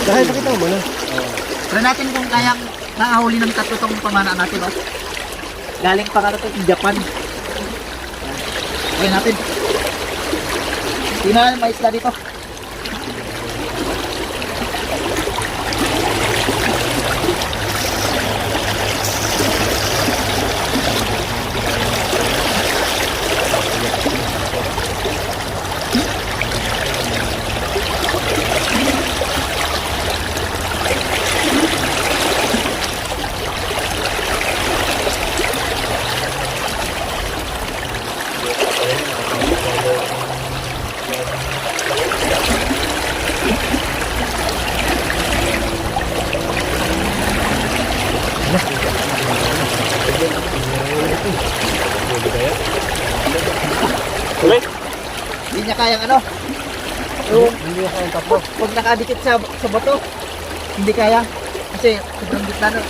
Dahil pakita mo na. Try natin kung kayang nakahuli ng tatlo tong pamana natin, oh. Galing pa ka ito Japan. Try natin. Tingnan may isda dito. Ulit? Hindi niya kayang ano. Yung Hindi na kayang tapo. pag nakadikit sa bato, hindi kaya. Kasi sobrang gitna